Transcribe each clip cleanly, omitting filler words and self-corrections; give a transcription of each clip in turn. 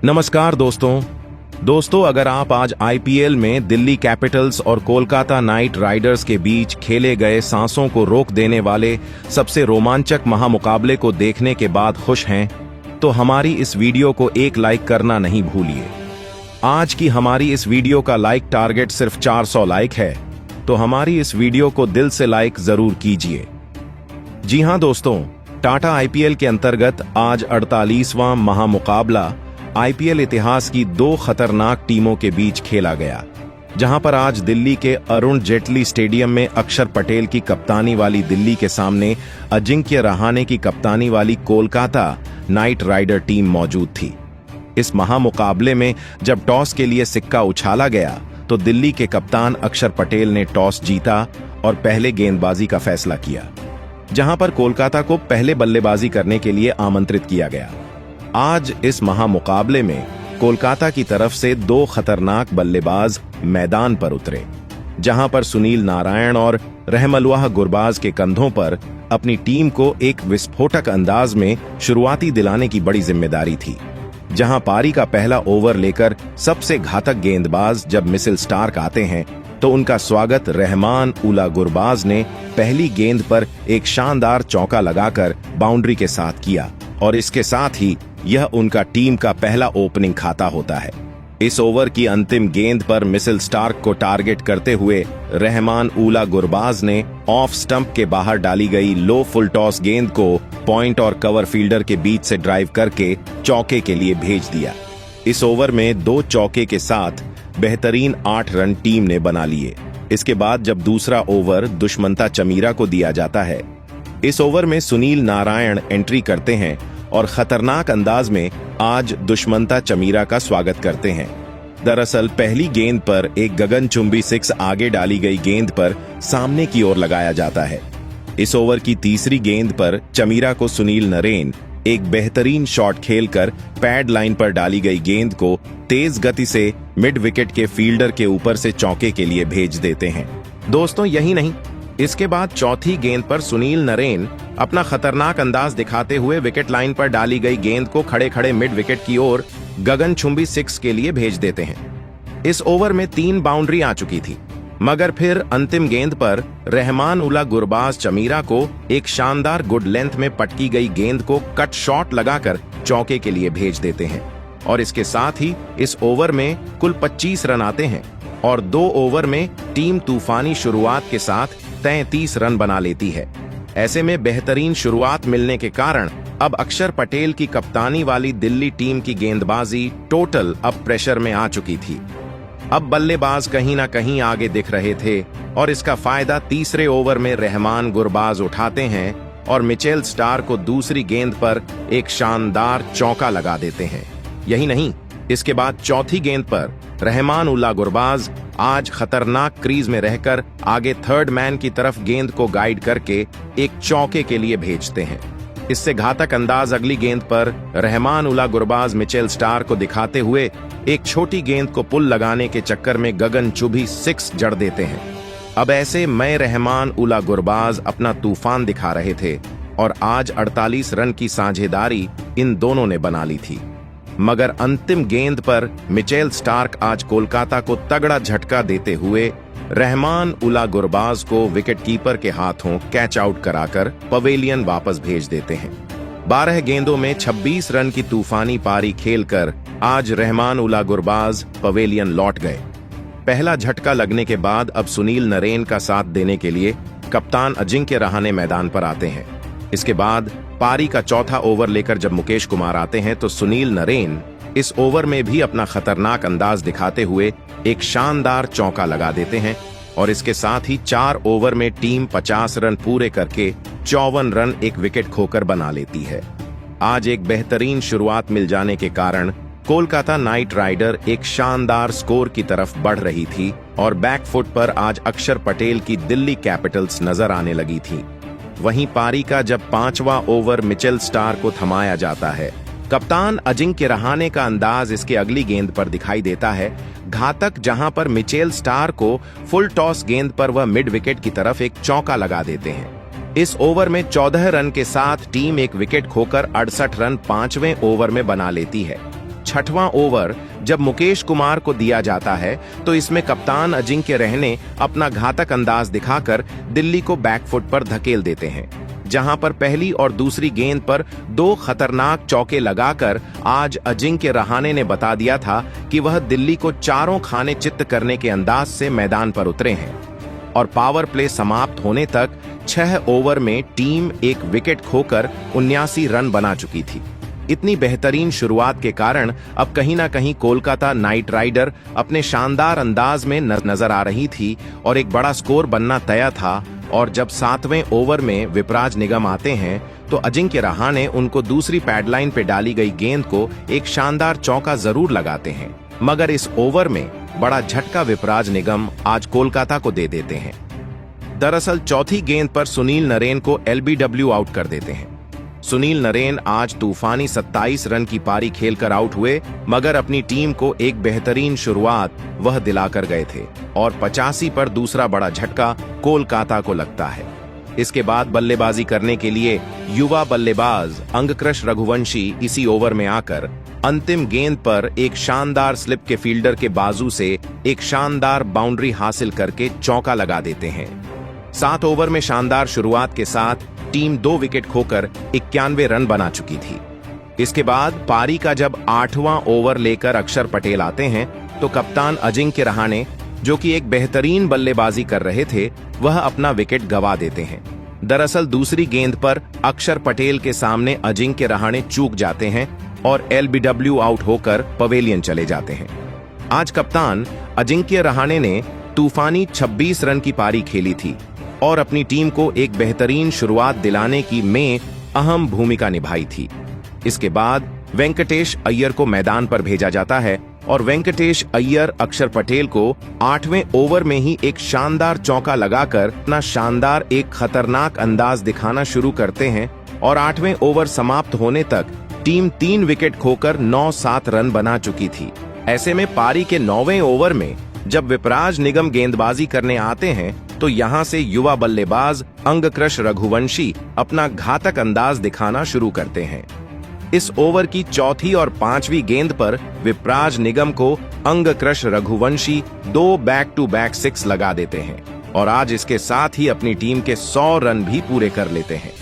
नमस्कार दोस्तों, अगर आप आज आईपीएल में दिल्ली कैपिटल्स और कोलकाता नाइट राइडर्स के बीच खेले गए सांसों को रोक देने वाले सबसे रोमांचक महामुकाबले को देखने के बाद खुश हैं, तो हमारी इस वीडियो को एक लाइक करना नहीं भूलिए। आज की हमारी इस वीडियो का लाइक टारगेट सिर्फ 400 लाइक है, तो हमारी इस वीडियो को दिल से लाइक जरूर कीजिए। जी हां दोस्तों, टाटा आईपीएल के अंतर्गत आज 48वां महामुकाबला आईपीएल इतिहास की दो खतरनाक टीमों के बीच खेला गया, जहां पर आज दिल्ली के अरुण जेटली स्टेडियम में अक्षर पटेल की कप्तानी वाली दिल्ली के सामने अजिंक्य रहाणे की कप्तानी वाली कोलकाता नाइट राइडर टीम मौजूद थी। इस महामुकाबले में जब टॉस के लिए सिक्का उछाला गया तो दिल्ली के कप्तान अक्षर पटेल ने टॉस जीता और पहले गेंदबाजी का फैसला किया, जहां पर कोलकाता को पहले बल्लेबाजी करने के लिए आमंत्रित किया गया। आज इस महामुकाबले में कोलकाता की तरफ से दो खतरनाक बल्लेबाज मैदान पर उतरे, जहां पर सुनील नारायण और रहमलुल्लाह गुरबाज के कंधों पर अपनी टीम को एक विस्फोटक अंदाज में शुरुआती दिलाने की बड़ी जिम्मेदारी थी। जहां पारी का पहला ओवर लेकर सबसे घातक गेंदबाज जब मिचेल स्टार्क आते हैं, तो उनका स्वागत रहमान उल्ला गुरबाज ने पहली गेंद पर एक शानदार चौका लगाकर बाउंड्री के साथ किया, और इसके साथ ही यह उनका टीम का पहला ओपनिंग खाता होता है। इस ओवर की अंतिम गेंद पर मिचेल स्टार्क को टारगेट करते हुए रहमान उल्ला गुरबाज ने ऑफ स्टंप के बाहर डाली गई लो फुल टॉस गेंद को पॉइंट और कवर फील्डर के बीच से ड्राइव करके चौके के लिए भेज दिया। इस ओवर में 2 चौके के साथ बेहतरीन 8 रन टीम ने बना लिए। इसके बाद जब दूसरा ओवर दुष्मंता चमीरा को दिया जाता है, इस ओवर में सुनील नारायण एंट्री करते हैं और खतरनाक अंदाज में आज दुष्मंता चमीरा का स्वागत करते हैं। दरअसल पहली गेंद पर एक गगनचुंबी 6 आगे डाली गई गेंद पर सामने की ओर लगाया जाता है। इस ओवर की तीसरी गेंद पर चमीरा को सुनील नारायण एक बेहतरीन शॉट खेलकर पैड लाइन पर डाली गई गेंद को तेज गति से मिड विकेट के फील्डर के ऊपर से चौके के लिए भेज देते हैं। दोस्तों, यही नहीं, इसके बाद चौथी गेंद पर सुनील नारायण अपना खतरनाक अंदाज दिखाते हुए विकेट लाइन पर डाली गई गेंद को खड़े खड़े मिड विकेट की ओर गगनचुंबी 6 के लिए भेज देते हैं। इस ओवर में 3 बाउंड्री आ चुकी थी, मगर फिर अंतिम गेंद पर रहमान उल्ला गुरबाज चमीरा को एक शानदार गुड लेंथ में पटकी गई गेंद को कट शॉट लगाकर चौके के लिए भेज देते हैं, और इसके साथ ही इस ओवर में कुल 25 रन आते हैं और 2 ओवर में टीम तूफानी शुरुआत के साथ 33 रन बना लेती है। ऐसे में बेहतरीन शुरुआत मिलने के कारण अब अक्षर पटेल की कप्तानी वाली दिल्ली टीम की गेंदबाजी टोटल अब प्रेशर में आ चुकी थी। अब बल्लेबाज कहीं ना कहीं आगे दिख रहे थे, और इसका फायदा तीसरे ओवर में रहमान गुरबाज उठाते हैं और मिचेल स्टार्क को दूसरी गेंद पर एक शानदार चौका लगा देते हैं। यही नहीं, इसके बाद चौथी गेंद पर रहमान उल्ला गुरबाज आज खतरनाक क्रीज में रहकर आगे थर्ड मैन की तरफ गेंद को गाइड करके एक चौके के लिए भेजते हैं। इससे घातक अंदाज अगली गेंद पर रहमान उल्ला गुरबाज मिचेल स्टार्क को दिखाते हुए एक छोटी गेंद को पुल लगाने के चक्कर में गगनचुंबी 6 जड़ देते हैं। अब ऐसे में रहमान उल्ला गुरबाज अपना तूफान दिखा रहे थे, और आज 48 रन की साझेदारी इन दोनों ने बना ली थी। मगर अंतिम गेंद पर मिचेल स्टार्क आज कोलकाता को तगड़ा झटका देते हुए रहमान उल्ला गुरबाज को विकेटकीपर के हाथों कैच आउट कराकर पवेलियन वापस भेज देते हैं। 12 गेंदों में 26 रन की तूफानी पारी खेलकर आज रहमान उल्ला गुरबाज पवेलियन लौट गए। पहला झटका लगने के बाद अब सुनील नारायण का साथ देने के लिए कप्तान अजिंक्य रहाणे मैदान पर आते हैं। इसके बाद पारी का चौथा ओवर लेकर जब मुकेश कुमार आते हैं, तो सुनील नारायण इस ओवर में भी अपना खतरनाक अंदाज दिखाते हुए एक शानदार चौका लगा देते हैं, और इसके साथ ही 4 ओवर में टीम 50 रन पूरे करके 54 रन एक विकेट खोकर बना लेती है। आज एक बेहतरीन शुरुआत मिल जाने के कारण कोलकाता नाइट राइडर एक शानदार स्कोर की तरफ बढ़ रही थी, और बैकफुट पर आज अक्षर पटेल की दिल्ली कैपिटल्स नजर आने लगी थी। वहीं पारी का जब 5वां ओवर मिचेल स्टार्क को थमाया जाता है, कप्तान अजिंक्य रहाणे का अंदाज इसके अगली गेंद पर दिखाई देता है घातक, जहां पर मिचेल स्टार्क को फुल टॉस गेंद पर वह मिड विकेट की तरफ एक चौका लगा देते हैं। इस ओवर में 14 रन के साथ टीम एक विकेट खोकर 68 रन 5वें ओवर में बना लेती है। 6वां ओवर जब मुकेश कुमार को दिया जाता है तो इसमें कप्तान अजिंक्य रहने अपना घातक अंदाज दिखाकर दिल्ली को बैकफुट पर धकेल देते हैं, जहां पर पहली और दूसरी गेंद पर 2 खतरनाक चौके लगाकर आज अजिंक्य रहाणे ने बता दिया था कि वह दिल्ली को चारों खाने चित्त करने के अंदाज से मैदान पर उतरे हैं। और पावर प्ले समाप्त होने तक 6 ओवर में टीम एक विकेट खोकर 79 रन बना चुकी थी। इतनी बेहतरीन शुरुआत के कारण अब कहीं ना कहीं कोलकाता नाइट राइडर अपने शानदार अंदाज में नजर आ रही थी और एक बड़ा स्कोर बनना तय था। और जब 7वें ओवर में विपराज निगम आते हैं तो अजिंक्य रहाणे उनको दूसरी पैडलाइन पे डाली गई गेंद को एक शानदार चौका जरूर लगाते हैं, मगर इस ओवर में बड़ा झटका विपराज निगम आज कोलकाता को दे देते हैं। दरअसल चौथी गेंद पर सुनील नरेन को एलबीडब्ल्यू आउट कर देते हैं। सुनील नरेन आज तूफानी 27 रन की पारी खेलकर आउट हुए, मगर अपनी टीम को एक बेहतरीन शुरुआत वह दिलाकर गए थे और 85 पर दूसरा बड़ा झटका कोलकाता को लगता है। इसके बाद बल्लेबाजी करने के लिए युवा बल्लेबाज अंगक्रश रघुवंशी इसी ओवर में आकर अंतिम गेंद पर एक शानदार स्लिप के फील्डर के बाजू से एक शानदार बाउंड्री हासिल करके चौका लगा देते हैं। 7 ओवर में शानदार शुरुआत के साथ टीम 2 विकेट खोकर 91 रन बना चुकी थी। इसके बाद पारी का जब 8वां ओवर लेकर अक्षर पटेल आते हैं तो कप्तान अजिंक्य रहाणे, जो कि एक बेहतरीन बल्लेबाजी कर रहे थे, वह अपना विकेट गंवा देते हैं। दरअसल दूसरी गेंद पर अक्षर पटेल के सामने अजिंक्य रहाणे चूक जाते हैं और एलबीडब्ल्यू आउट होकर पवेलियन चले जाते हैं। आज कप्तान अजिंक्य रहाणे ने तूफानी 26 रन की पारी खेली थी और अपनी टीम को एक बेहतरीन शुरुआत दिलाने की में अहम भूमिका निभाई थी। इसके बाद वेंकटेश अय्यर को मैदान पर भेजा जाता है और वेंकटेश अय्यर अक्षर पटेल को 8वें ओवर में ही एक शानदार चौका लगाकर अपना शानदार एक खतरनाक अंदाज दिखाना शुरू करते हैं और 8वें ओवर समाप्त होने तक टीम 3 विकेट खोकर 9-7 रन बना चुकी थी। ऐसे में पारी के 9वें ओवर में जब विपराज निगम गेंदबाजी करने आते हैं तो यहां से युवा बल्लेबाज अंगक्रश रघुवंशी अपना घातक अंदाज दिखाना शुरू करते हैं। इस ओवर की चौथी और 5वीं गेंद पर विपराज निगम को अंगक्रश रघुवंशी 2 बैक-टू-बैक 6 लगा देते हैं और आज इसके साथ ही अपनी टीम के 100 रन भी पूरे कर लेते हैं।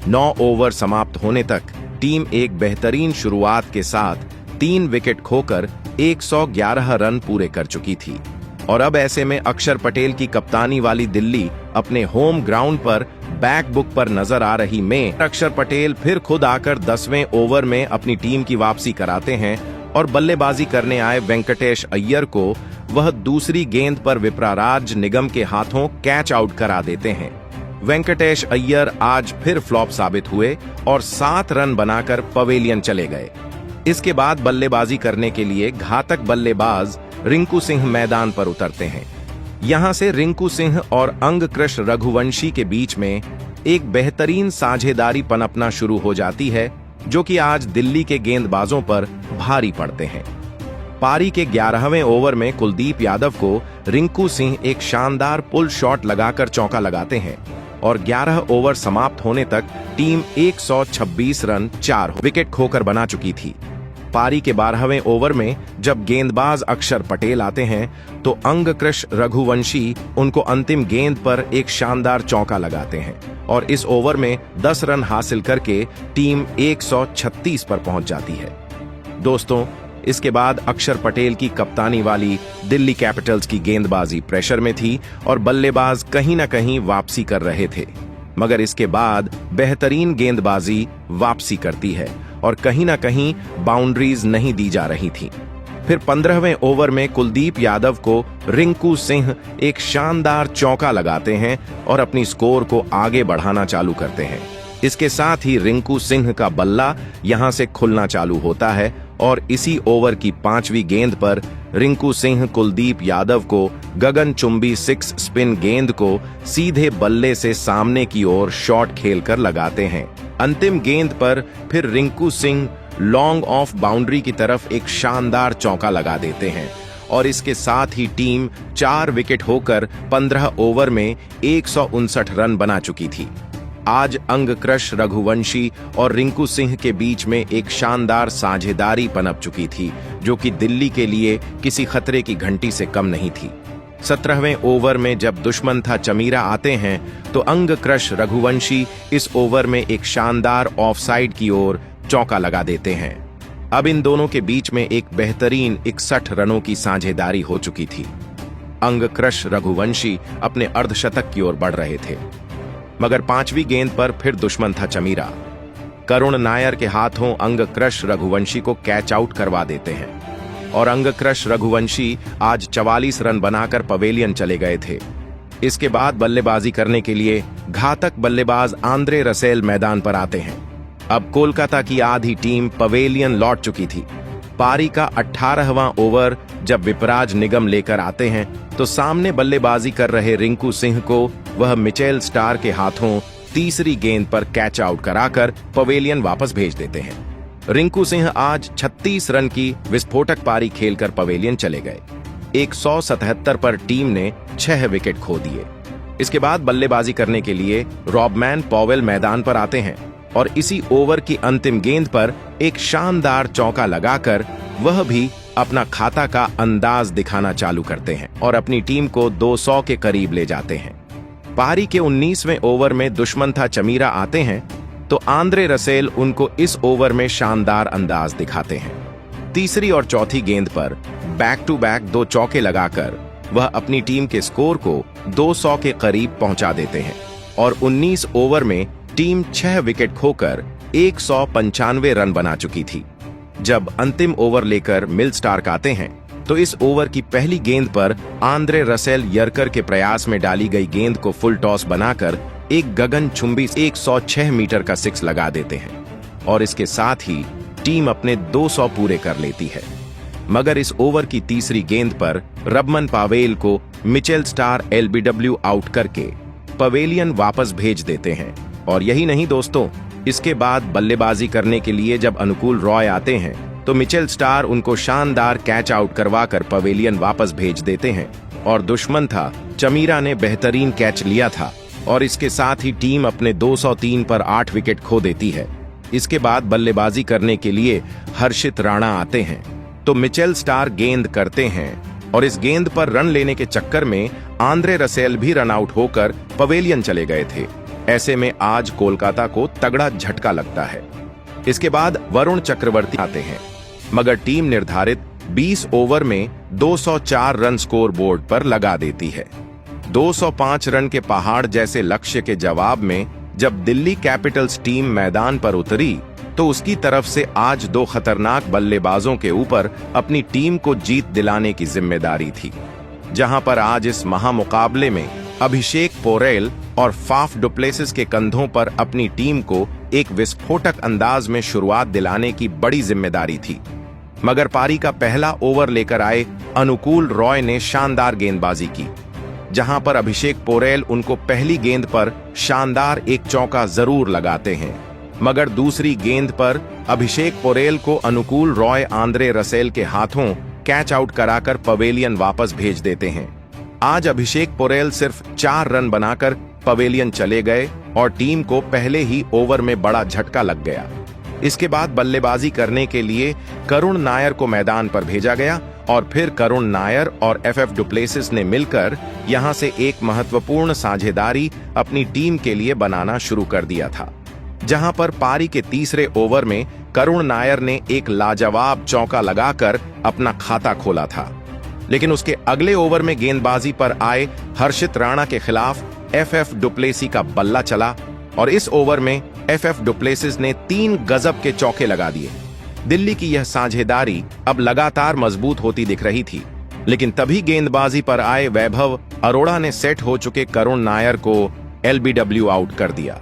9 ओवर समाप्त होने तक टीम एक बेहतरीन शुरुआत के साथ 3 विकेट खोकर 111 रन पूरे कर चुकी थी और अब ऐसे में अक्षर पटेल की कप्तानी वाली दिल्ली अपने होम ग्राउंड पर बैक बुक पर नजर आ रही में अक्षर पटेल फिर खुद आकर 10वें ओवर में अपनी टीम की वापसी कराते हैं और बल्लेबाजी करने आए वेंकटेश अय्यर को वह दूसरी गेंद पर विपराज निगम के हाथों कैच आउट करा देते हैं। वेंकटेश अय्यर आज फिर फ्लॉप साबित हुए और 7 रन बनाकर पवेलियन चले गए। इसके बाद बल्लेबाजी करने के लिए घातक बल्लेबाज रिंकू सिंह मैदान पर उतरते हैं। यहां से रिंकू सिंह और अंगक्रश रघुवंशी के बीच में एक बेहतरीन साझेदारी पनपना शुरू हो जाती है, जो कि आज दिल्ली के गेंदबाजों पर भारी पड़ते हैं। पारी के 11वें ओवर में कुलदीप यादव को रिंकू सिंह एक शानदार पुल शॉट लगाकर चौका लगाते हैं और 11 ओवर समाप्त होने तक टीम 126 रन 4 विकेट खोकर बना चुकी थी। पारी के 12वें ओवर में जब गेंदबाज अक्षर पटेल आते हैं तो अंगक्रश रघुवंशी उनको अंतिम गेंद पर एक शानदार चौका लगाते हैं और इस ओवर में 10 रन हासिल करके टीम 136 पर पहुंच जाती है। दोस्तों, इसके बाद अक्षर पटेल की कप्तानी वाली दिल्ली कैपिटल्स की गेंदबाजी प्रेशर में थी और बल्लेबाज कहीं ना कहीं वापसी कर रहे थे, मगर इसके बाद बेहतरीन गेंदबाजी वापसी करती है और कहीं ना कहीं बाउंड्रीज नहीं दी जा रही थी। फिर 15वें ओवर में कुलदीप यादव को रिंकू सिंह एक शानदार चौका लगाते हैं और अपनी स्कोर को आगे बढ़ाना चालू करते हैं। इसके साथ ही रिंकू सिंह का बल्ला यहां से खुलना चालू होता है और इसी ओवर की 5वीं गेंद पर रिंकू सिंह कुलदीप यादव को गगनचुंबी 6 स्पिन गेंद को सीधे बल्ले से सामने की ओर शॉट खेलकर लगाते हैं। अंतिम गेंद पर फिर Rinku Singh long off boundary की तरफ एक शानदार चौका लगा देते हैं और इसके साथ ही टीम 4 विकेट होकर 15 ओवर में 159 रन बना चुकी थी। आज अंगक्रश रघुवंशी और रिंकू सिंह के बीच में एक शानदार साझेदारी पनप चुकी थी, जो कि दिल्ली के लिए किसी खतरे की घंटी से कम नहीं थी। 17वें ओवर में जब दुश्मन था चमीरा आते हैं तो अंगक्रश रघुवंशी इस ओवर में एक शानदार ऑफसाइड की ओर चौका लगा देते हैं। अब इन दोनों के बीच में एक बेहतरीन 61 रनों की साझेदारी हो चुकी थी। अंगक्रश रघुवंशी अपने अर्धशतक की ओर बढ़ रहे थे, मगर 5वीं गेंद पर फिर दुश्मन था चमीरा। करुण नायर के हाथों अंगक्रश रघुवंशी को कैच आउट करवा देते हैं और अंगक्रश रघुवंशी आज 44 रन बनाकर पवेलियन चले गए थे। इसके बाद बल्लेबाजी करने के लिए घातक बल्लेबाज आंद्रे रसेल मैदान पर आते हैं। अब कोलकाता की आधी टीम पवेलियन लौट चुकी थी। पारी का 18वां ओवर जब विपराज निगम लेकर आते हैं तो सामने बल्लेबाजी कर रहे रिंकू सिंह को वह मिचेल स्टार के हाथों तीसरी गेंद पर कैच आउट कराकर पवेलियन वापस भेज देते हैं। रिंकू सिंह आज 36 रन की विस्फोटक पारी खेलकर पवेलियन चले गए। 177 पर टीम ने 6 विकेट खो दिए। इसके बाद बल्लेबाजी करने के लिए रॉबमैन पॉवेल मैदान पर आते हैं और इसी ओवर की अंतिम गेंद पर एक शानदार चौका लगाकर वह भी अपना खाता का अंदाज दिखाना चालू करते हैं और अपनी टीम को 200 के करीब ले जाते हैं। पारी के 19वें ओवर में दुश्मन था चमीरा आते हैं तो आंद्रे रसेल उनको इस ओवर में शानदार अंदाज दिखाते हैं। तीसरी और चौथी गेंद पर बैक टू बैक 2 चौके लगाकर वह अपनी टीम के स्कोर को 200 के करीब पहुंचा देते हैं और 19 ओवर में टीम 6 विकेट खोकर 195 रन बना चुकी थी। जब अंतिम ओवर लेकर मिल स्टार्क आते हैं तो इस ओवर की पहली गेंद पर आंद्रे रसेल यर्कर के प्रयास में डाली गई गेंद को फुल टॉस बनाकर एक गगनचुंबी 106 मीटर का 6 लगा देते हैं और इसके साथ ही टीम अपने 200 पूरे कर लेती है। मगर इस ओवर की तीसरी गेंद पर रबमन पावेल को मिचेल स्टार LBW आउट करके पवेलियन वापस भेज देते हैं। और यही नहीं दोस्तों, इसके बाद बल्लेबाजी करने के लिए जब अनुकूल रॉय आते हैं तो मिचेल स्टार उनको शानदार कैच आउट करवाकर पवेलियन वापस भेज देते हैं और दुश्मन था चमीरा ने बेहतरीन कैच लिया था और इसके साथ ही टीम अपने 203 पर 8 विकेट खो देती है। इसके बाद बल्लेबाजी करने के लिए हर्षित राणा आते हैं तो मिचेल स्टार गेंद करते हैं और इस गेंद पर रन लेने के चक्कर में आंद्रे रसेल भी रन आउट होकर पवेलियन चले गए थे। ऐसे में आज कोलकाता को तगड़ा झटका लगता है। इसके बाद वरुण चक्रवर्ती आते हैं, मगर टीम निर्धारित 20 ओवर में 204 रन स्कोर बोर्ड पर लगा देती है। 205 रन के पहाड़ जैसे लक्ष्य के जवाब में जब दिल्ली कैपिटल्स टीम मैदान पर उतरी तो उसकी तरफ से आज 2 खतरनाक बल्लेबाजों के ऊपर अपनी टीम को जीत दिलाने की जिम्मेदारी थी। जहां पर आज इस महामुकाबले में अभिषेक पोरेल और फाफ डुप्लेसिस के कंधों पर अपनी टीम को एक विस्फोटक अंदाज में शुरुआत दिलाने की बड़ी जिम्मेदारी थी। मगर पारी का पहला ओवर लेकर आए अनुकूल रॉय ने शानदार गेंदबाजी की, जहां पर अभिषेक पोरेल उनको पहली गेंद पर शानदार एक चौका जरूर लगाते हैं, मगर दूसरी गेंद पर अभिषेक पोरेल को अनुकूल रॉय आंद्रे रसेल के हाथों कैच आउट कराकर पवेलियन वापस भेज देते हैं। आज अभिषेक पोरेल सिर्फ 4 रन बनाकर पवेलियन चले गए और टीम को पहले ही ओवर में बड़ा झटका लग गया। इसके बाद बल्लेबाजी करने के लिए करुण नायर को मैदान पर भेजा गया और फिर करुण नायर और FF डुप्लेसिस ने मिलकर यहां से एक महत्वपूर्ण साझेदारी अपनी टीम के लिए बनाना शुरू कर दिया था, जहां पर पारी के तीसरे ओवर में करुण नायर ने एक लाजवाब चौका लगाकर अपना खाता खोला था। लेकिन उसके अगले ओवर में गेंदबाजी पर आए हर्षित राणा के खिलाफ FF डुप्लेसी का बल्ला चला और इस ओवर में FF डुप्लेसिस ने 3 गजब के चौके लगा दिए। दिल्ली की यह साझेदारी अब लगातार मजबूत होती दिख रही थी, लेकिन तभी गेंदबाजी पर आए वैभव अरोड़ा ने सेट हो चुके करुण नायर को LBW आउट कर दिया।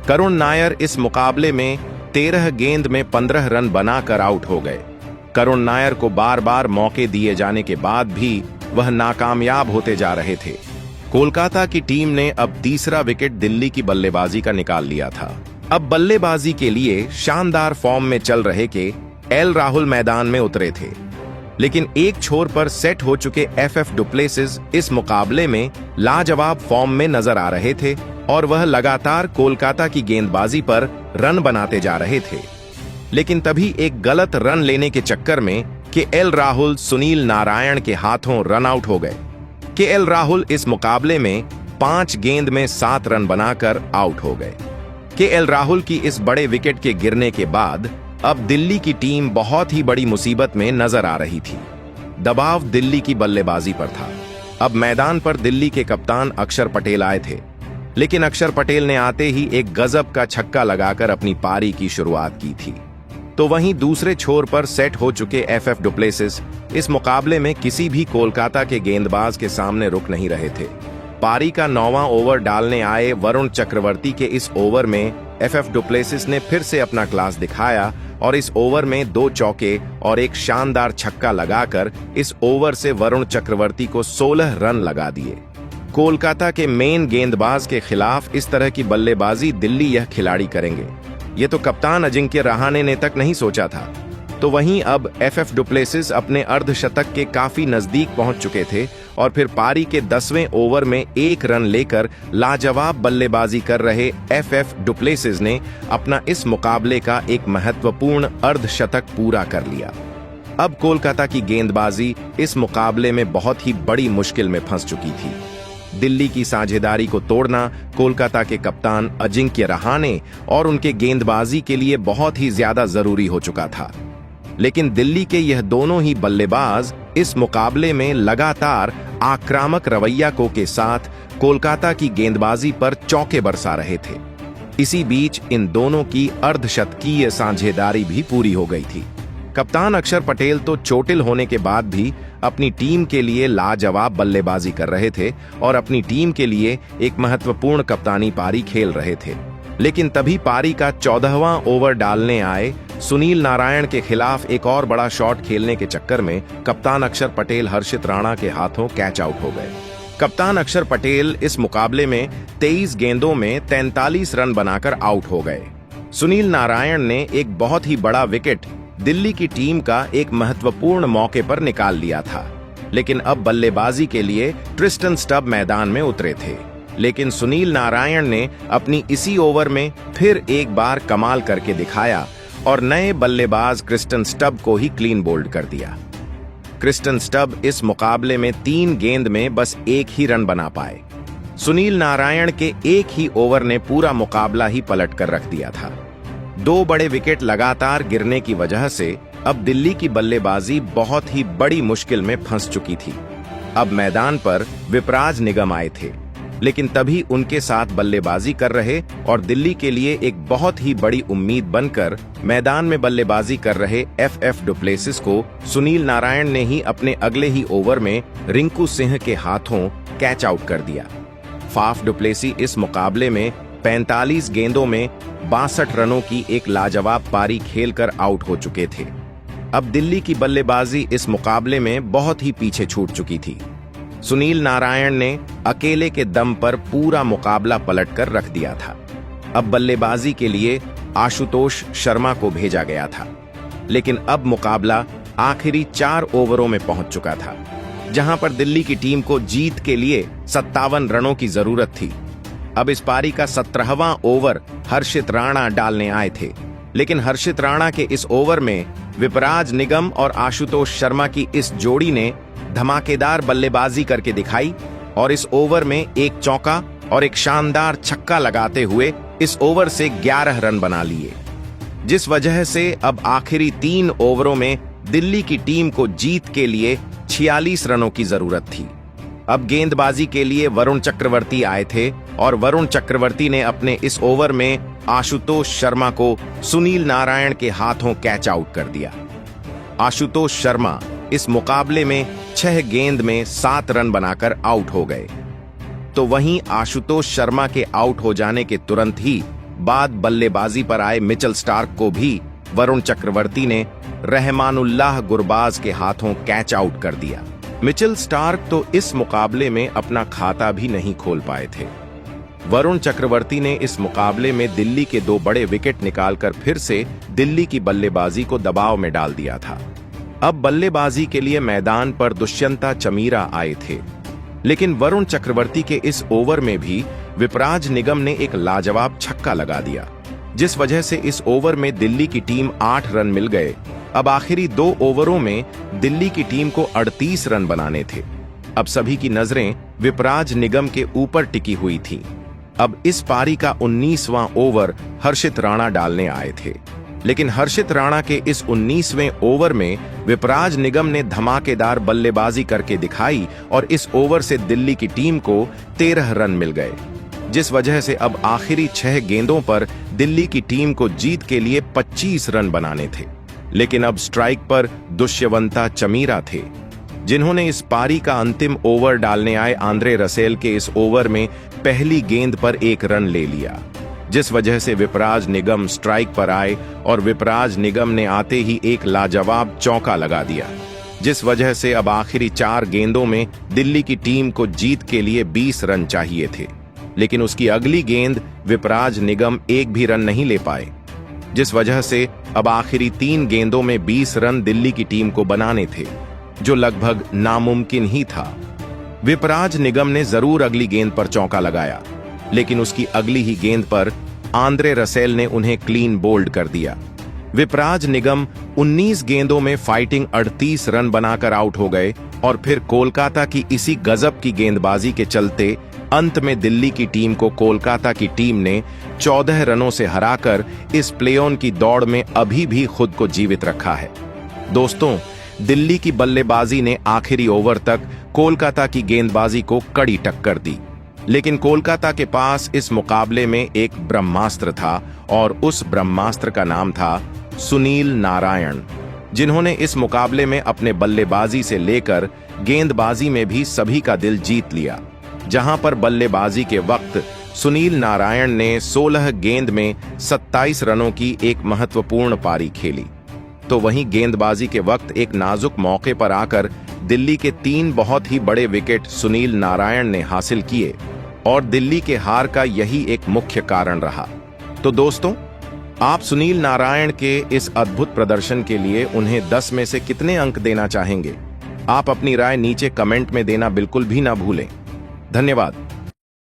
करुण नायर इस मुकाबले में 13 गेंद में 15 रन बनाकर आउट हो गए। करुण नायर को बार बार मौके दिए जाने के बाद भी वह नाकामयाब होते जा रहे थे। कोलकाता की टीम ने अब तीसरा विकेट दिल्ली की बल्लेबाजी का निकाल लिया था। अब बल्लेबाजी के लिए शानदार फॉर्म में चल रहे के एल राहुल मैदान में उतरे थे, लेकिन एक छोर पर सेट हो चुके FF डुप्लेसिस इस मुकाबले में लाजवाब फॉर्म में नजर आ रहे थे और वह लगातार कोलकाता की गेंदबाजी पर रन बनाते जा रहे थे। लेकिन तभी एक गलत रन लेने के चक्कर में केएल राहुल सुनील नारायण के हाथों रन आउट हो गए। केएल राहुल इस मुकाबले में 5 गेंद में 7 रन बनाकर आउट हो गए। केएल राहुल की इस बड़े विकेट के गिरने के बाद अब दिल्ली की टीम बहुत ही बड़ी मुसीबत में नजर आ रही थी। दबाव दिल्ली की बल्लेबाजी पर था। अब मैदान पर दिल्ली के कप्तान अक्षर पटेल आए थे, लेकिन अक्षर पटेल ने आते ही एक गजब का छक्का लगाकर अपनी पारी की शुरुआत की थी। तो वहीं दूसरे छोर पर सेट हो चुके एफएफ डुप्लेसिस इस मुकाबले में किसी भी कोलकाता के गेंदबाज के सामने रुक नहीं रहे थे। पारी का 9वां ओवर डालने आए वरुण चक्रवर्ती के इस ओवर में एफएफ डुप्लेसिस ने फिर से अपना क्लास दिखाया और इस ओवर में 2 चौके और एक शानदार छक्का लगाकर इस ओवर से वरुण चक्रवर्ती को 16 रन लगा दिए। कोलकाता के मेन गेंदबाज के खिलाफ इस तरह की बल्लेबाजी दिल्ली यह खिलाड़ी करेंगे, ये तो कप्तान अजिंक्य रहाणे ने तक नहीं सोचा था। तो वहीं अब एफएफ डुप्लेसिस अपने अर्धशतक के काफी नजदीक पहुंच चुके थे और फिर पारी के 10वें ओवर में 1 रन लेकर लाजवाब बल्लेबाजी कर रहे एफएफ डुप्लेसिस ने अपना इस मुकाबले का एक महत्वपूर्ण अर्धशतक पूरा कर लिया। अब कोलकाता की गेंदबाजी इस मुकाबले में बहुत ही बड़ी मुश्किल में फंस चुकी थी। दिल्ली की साझेदारी को तोड़ना कोलकाता के कप्तान अजिंक्य रहाणे और उनके गेंदबाजी के लिए बहुत ही ज्यादा जरूरी हो चुका था। लेकिन दिल्ली के यह दोनों ही बल्लेबाज इस मुकाबले में लगातार आक्रामक रवैया के साथ कोलकाता की गेंदबाजी पर चौके बरसा रहे थे। इसी बीच इन दोनों की अर्धशतकीय साझेदारी भी पूरी हो गई थी। कप्तान अक्षर पटेल तो चोटिल होने के बाद भी अपनी टीम के लिए लाजवाब बल्लेबाजी कर रहे थे और अपनी टीम के लिए एक महत्वपूर्ण कप्तानी पारी खेल रहे थे। लेकिन तभी पारी का 14वां ओवर डालने आए सुनील नारायण के खिलाफ एक और बड़ा शॉट खेलने के चक्कर में कप्तान अक्षर पटेल हर्षित राणा के हाथों कैच आउट हो गए। कप्तान अक्षर पटेल इस मुकाबले में 23 गेंदों में 43 रन बनाकर आउट हो गए। सुनील नारायण ने एक बहुत ही बड़ा विकेट दिल्ली की टीम का एक महत्वपूर्ण मौके पर निकाल लिया था। लेकिन अब बल्लेबाजी के लिए ट्रिस्टन स्टब मैदान में उतरे थे। लेकिन सुनील नारायण ने अपनी इसी ओवर में फिर एक बार कमाल करके दिखाया और नए बल्लेबाज क्रिस्टन स्टब को ही क्लीन बोल्ड कर दिया। क्रिस्टन स्टब इस मुकाबले में 3 गेंद में बस 1 ही रन बना पाए। सुनील नारायण के एक ही ओवर ने पूरा मुकाबला ही पलट कर रख दिया था। 2 बड़े विकेट लगातार गिरने की वजह से अब दिल्ली की बल्लेबाजी बहुत ही बड़ी मुश्किल में फंस चुकी थी। अब मैदान पर विपराज निगम आए थे, लेकिन तभी उनके साथ बल्लेबाजी कर रहे और दिल्ली के लिए एक बहुत ही बड़ी उम्मीद बनकर मैदान में बल्लेबाजी कर रहे एफएफ डुप्लेसिस को सुनील नारायण ने ही अपने अगले ही ओवर में रिंकू सिंह के हाथों कैच आउट कर दिया। फाफ डुप्लेसी इस मुकाबले में 45 गेंदों में 62 रनों की एक लाजवाब पारी खेलकर आउट हो चुके थे। अब दिल्ली की बल्लेबाजी इस मुकाबले में बहुत ही पीछे छूट चुकी थी। सुनील नारायण ने अकेले के दम पर पूरा मुकाबला पलटकर रख दिया था। अब बल्लेबाजी के लिए आशुतोष शर्मा को भेजा गया था। लेकिन अब मुकाबला आखिरी 4 ओवरों में पहुंच चुका था, जहां पर दिल्ली की टीम को जीत के लिए 57 रनों की जरूरत थी। अब इस पारी का 17वां ओवर हर्षित राणा डालने आए थे, लेकिन हर्षित राणा के इस ओवर में विपराज निगम और आशुतोष शर्मा की इस जोड़ी ने धमाकेदार बल्लेबाजी करके दिखाई और इस ओवर में 1 चौका और एक शानदार छक्का लगाते हुए इस ओवर से 11 रन बना लिए, जिस वजह से अब आखिरी 3 ओवरों में दिल्ली की टीम को जीत के लिए 46 रनों की जरूरत थी। अब गेंदबाजी के लिए वरुण चक्रवर्ती आए थे और वरुण चक्रवर्ती ने अपने इस ओवर में आशुतोष शर्मा को सुनील नारायण के हाथों कैच आउट कर दिया। आशुतोष शर्मा इस मुकाबले में 6 गेंद में 7 रन बनाकर आउट हो गए। तो वहीं आशुतोष शर्मा के आउट हो जाने के तुरंत ही बाद बल्लेबाजी पर आए मिचेल स्टार्क को भी वरुण चक्रवर्ती ने रहमानुल्लाह गुरबाज के हाथों कैच आउट कर दिया। मिचेल स्टार्क तो इस मुकाबले में अपना खाता भी नहीं खोल पाए थे। वरुण चक्रवर्ती ने इस मुकाबले में दिल्ली के 2 बड़े विकेट निकालकर फिर से दिल्ली की बल्लेबाजी को दबाव में डाल दिया था। अब बल्लेबाजी के लिए मैदान पर दुष्यंता चमीरा आए थे, लेकिन वरुण चक्रवर्ती के इस ओवर में भी विपराज निगम ने एक लाजवाब छक्का लगा दिया, जिस वजह से इस ओवर में दिल्ली की टीम 8 रन मिल गए। अब आखिरी 2 ओवरों में दिल्ली की टीम को 38 रन बनाने थे। अब सभी की नजरें विपराज निगम के ऊपर टिकी हुई थीं। अब इस पारी का 19वां ओवर हर्षित राणा डालने आए थे, लेकिन हर्षित राणा के इस 19वें ओवर में विपराज निगम ने धमाकेदार बल्लेबाजी करके दिखाई और इस ओवर से दिल्ली की टीम को 13 रन मिल गए, जिस वजह से अब आखिरी 6 गेंदों पर दिल्ली की टीम को जीत के लिए 25 रन बनाने थे। लेकिन अब स्ट्राइक पर दुष्यवंता चमीरा थे, जिन्होंने इस पारी का अंतिम ओवर डालने आए आंद्रे रसेल के इस ओवर में पहली गेंद पर 1 रन ले लिया, जिस वजह से विपराज निगम स्ट्राइक पर आए और विपराज निगम ने आते ही एक लाजवाब चौका लगा दिया, जिस वजह से अब आखिरी 4 गेंदों में दिल्ली की टीम को जीत के लिए 20 रन चाहिए थे। लेकिन उसकी अगली गेंद विपराज निगम एक भी रन नहीं ले पाए, जिस वजह से अब आखिरी 3 गेंदों में 20 रन दिल्ली की टीम को बनाने थे, जो लगभग नामुमकिन ही था। विपराज निगम ने जरूर अगली गेंद पर चौका लगाया, लेकिन उसकी अगली ही गेंद पर आंद्रे रसेल ने उन्हें क्लीन बोल्ड कर दिया। विपराज निगम 19 गेंदों में फाइटिंग 38 रन बनाकर आउट हो गए और फिर कोलकाता की इसी गजब की गेंदबाजी के चलते अंत में दिल्ली की टीम को कोलकाता की टीम ने 14 रनों से हराकर इस प्ले-ऑन की दौड़ में अभी भी खुद को जीवित रखा है। दोस्तों, दिल्ली की बल्लेबाजी ने आखिरी ओवर तक कोलकाता की गेंदबाजी को कड़ी टक्कर दी, लेकिन कोलकाता के पास इस मुकाबले में एक ब्रह्मास्त्र था और उस ब्रह्मास्त्र का नाम था सुनील नारायण, जिन्होंने इस मुकाबले में अपने बल्लेबाजी से लेकर गेंदबाजी में भी सभी का दिल जीत लिया। जहां पर बल्लेबाजी के वक्त सुनील नारायण ने 16 गेंद में 27 रनों की एक महत्वपूर्ण पारी खेली, तो वहीं गेंदबाजी के वक्त एक नाजुक मौके पर आकर दिल्ली के 3 बहुत ही बड़े विकेट सुनील नारायण ने हासिल किए और दिल्ली के हार का यही एक मुख्य कारण रहा। तो दोस्तों, आप सुनील नारायण के इस अद्भुत प्रदर्शन के लिए उन्हें 10 में से कितने अंक देना चाहेंगे? आप अपनी राय नीचे कमेंट में देना बिल्कुल भी ना भूलें। धन्यवाद।